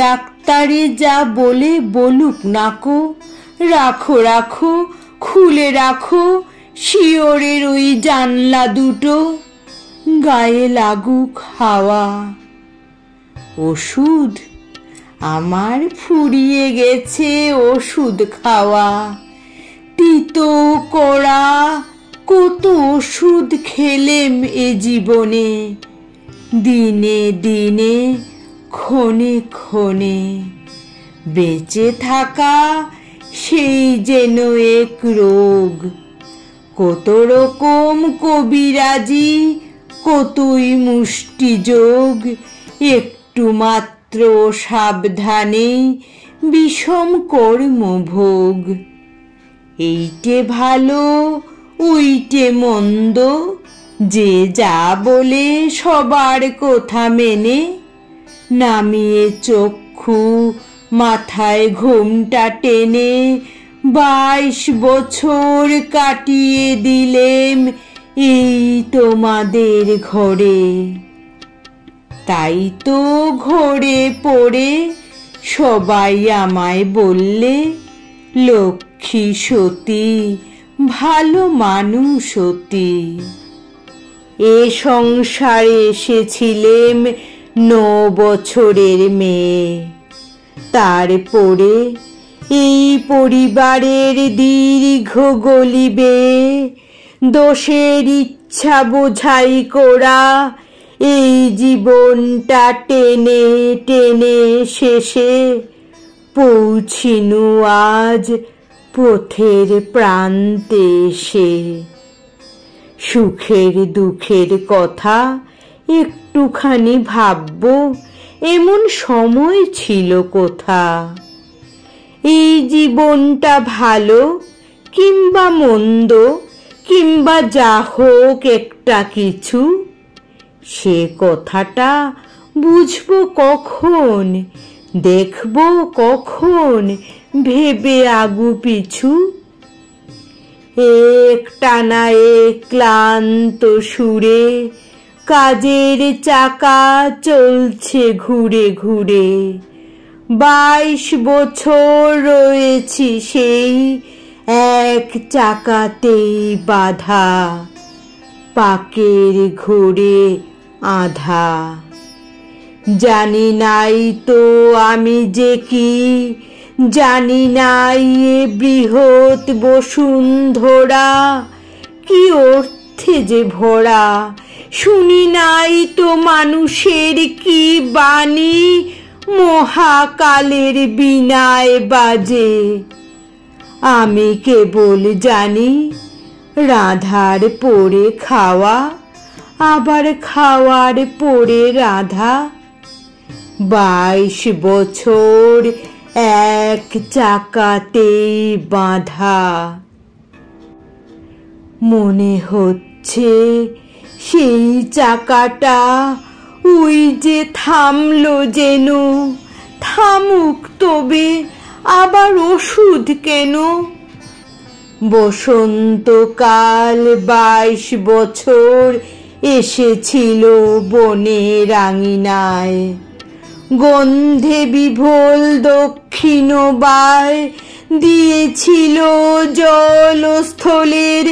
ডাক্তারে যা বলে বলুক নাকো, রাখো রাখো খুলে রাখো শিওরের ওই জানলা দুটো, গায়ে লাগুক হাওয়া। ওষুধ আমার ফুরিয়ে গেছে ওষুধ খাওয়া, তিতো কড়া কত ওষুধ খেলেম এ জীবনে, দিনে দিনে ক্ষণে ক্ষণে। বেঁচে থাকা সেই যেন এক রোগ, কত রকম কবিরাজি কতই মুষ্টিযোগ, একটু মাত্র সাবধানে বিষম কর্মভোগ। এইটে ভালো ওইটে মন্দ, যে যা বলে সবার কথা মেনে, নামিয়ে চক্ষু মাথায় ঘোমটা টেনে 22 বছর কাটিয়ে দিলেম এই তোমাদের ঘরে। তাই তো ঘরে পড়ে সবাই আমায় বললে, লক্ষ্মী সতী ভালো মানুষ অতি। এ সংসারে এসেছিলেম 9 বছরের মেয়ে, তারপরে এই পরিবারের দীর্ঘ গলিবে, দোষের ইচ্ছা বোঝাই করা এই জীবনটা টেনে টেনে শেষে পৌঁছিনু আজ পথের প্রান্তে এসে। সুখের দুঃখের কথা একটুখানি ভাববো এমন সময় ছিল কোথা। এই জীবনটা ভালো কিংবা মন্দ কিংবা যা হোক একটা কিছু, সে কথাটা বুঝবো কখন, দেখবো কখন ভেবে আগু পিছু। একটানা ক্লান্ত সুরে কাজের চাকা চলছে ঘুরে ঘুরে, 22 বছর রয়েছি সেই এক চাকাতেই বাঁধা, পাকের ঘোরে আধা। জানি নাই তো আমি যে কি, জানি নাই এ বৃহৎ বসুন্ধরা কি অর্থে যে ভরা, শুনি নাই তো মানুষের কি বাণী মহাকালের বীণায় বাজে। আমি কেবল জানি রাধার পরে খাওয়া, আবার খাওয়ার পরে রাধা, 22 বছর এক চাকাতেই বাঁধা। মনে হচ্ছে সেই চাকাটা ওই যে থামলো যেন, থামুক তবে আবার ওষুধ কেন। বসন্তকাল 22 বছর এসেছিল বনের আঙিনায়, গন্ধে বিভোল দক্ষিণ বায় দিয়েছিল জলস্থলের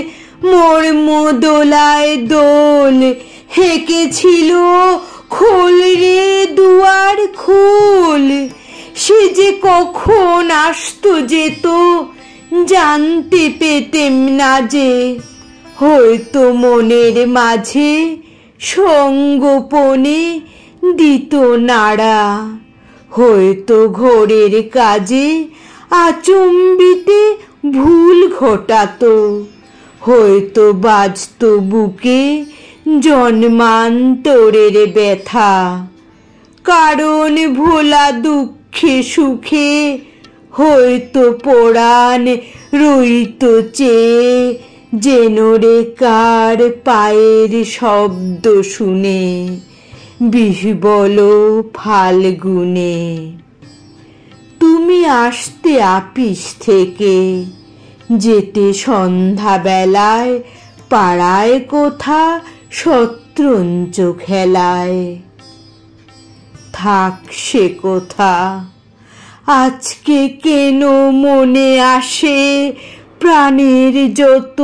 মর্মদোলায় দোল, হেঁকেছিল খোল রে দুয়ার খোল। সে যে কখন আসতো যেত জানতে পেতেম না যে, হয়তো মনের মাঝে সঙ্গোপনে দিত নাড়া, হয়তো ঘোরের কাজে আচম্বিতে ভুল ঘটাতো, হয়তো বাজতো বুকে জন্মান্তরের ব্যথা। কারণ ভোলা দুঃখে সুখে হয়তো পরাণ রইত চেয়ে, যেন রে কার পায়ের শব্দ শুনে বিহ্বল ফাল্গুনে। তুমি আসতে আপিস থেকে, যেতে সন্ধ্যাবেলায় পাড়ায় কোথা শতরঞ্চ খেলায়। থাক সে কথা। আজকে কেন মনে আসে প্রাণের যত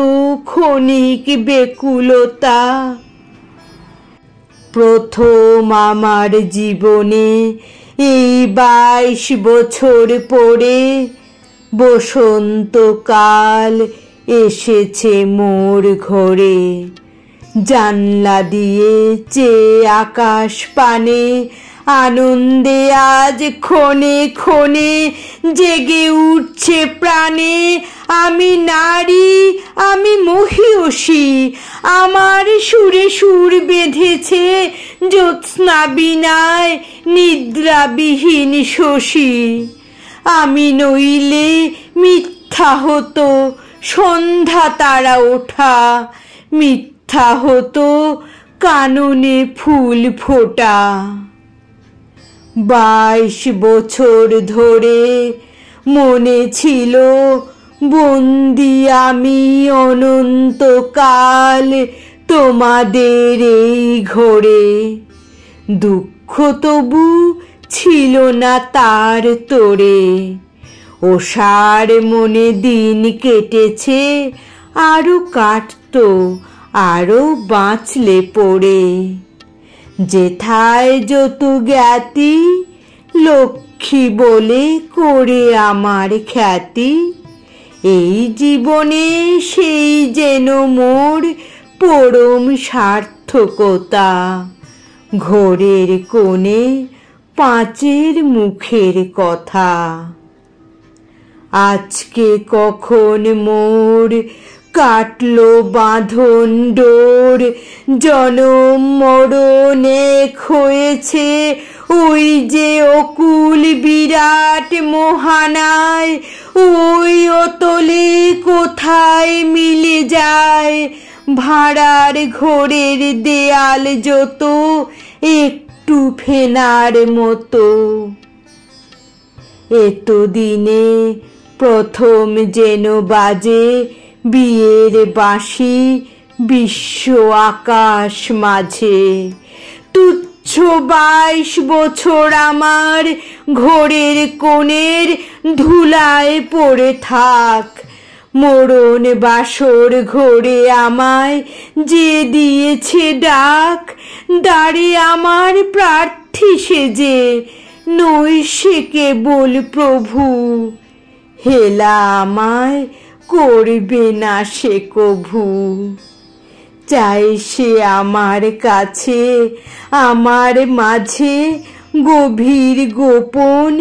ক্ষণিক বেকুলতা। প্রথম আমার জীবনে এই 22 বছর পরে বসন্তকাল এসেছে মোর ঘরে। জানলা দিয়ে চেয়ে আকাশ পানে আনন্দে আজ ক্ষণে ক্ষণে জেগে উঠছে প্রাণে। আমি নারী, আমি মহীয়সী, আমার সুরে সুর বেঁধেছে জ্যোৎস্না বীণায় নিদ্রাবিহীন শশী। আমি নইলে মিথ্যা হতো সন্ধ্যা তারা ওঠা, মিথ্যা হতো কাননে ফুল ফোটা। 22 বছর ধরে মনে ছিল বন্দি আমি অনন্তকাল তোমাদের এই ঘরে। দুঃখ তবু ছিল না তার তোরে। ওষার মনে দিন কেটেছে, আরো কাটতো আরো বাঁচলে পড়ে। যেথায় যত জ্ঞাতি লক্ষ্মী বলে করে আমার খ্যাতি। এই জীবনে সেই যেন মোর পরম সার্থকতা। ঘোরের কোণে পাঁচের মুখের কথা। আজকে কখন মোর কাটলো বাঁধন ডোর। জনম মরণ এক হয়েছে ওই যে অকুল বিরাট মোহানায়। ওই অতলে কোথায় মিলে যায় ভাড়ার ঘরের দেয়াল যত একটু ফেনার মতো। এতদিনে প্রথম যেন বাজে বিয়ের বাঁশি বিশ্ব আকাশ মাঝে। তুচ্ছ 22 বছর আমার ঘোরের কোণের ধুলায় পড়ে থাক। মরণ বাসর ঘোরে আমায় যে দিয়েছে ডাক। দ্বারে আমার প্রার্থী সেজে নই সে কেবল প্রভু। হেলা আমায় করবে না সে কভু। চাই সে আমার কাছে আমার মাঝে গভীর গোপন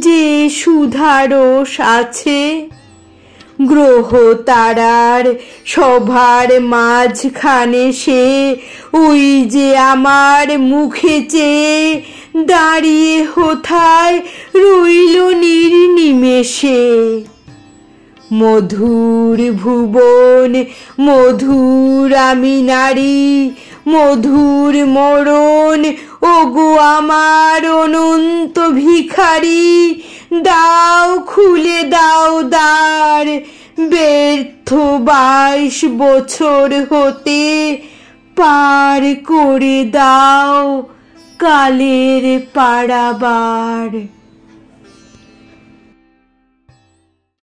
যে সুধারস আছে। গ্রহ তারার সভার মাঝখানে সে ওই যে আমার মুখে চেয়ে দাঁড়িয়ে হোথায় রইল নির্নিমেষে। মধুর ভুবন, মধুর আমি নারী, মধুর মরণ ওগো আমার অনন্ত ভিখারি। দাও খুলে দাও দ্বার, ব্যর্থ 22 বছর হতে পার করে দাও কালের পারাবার।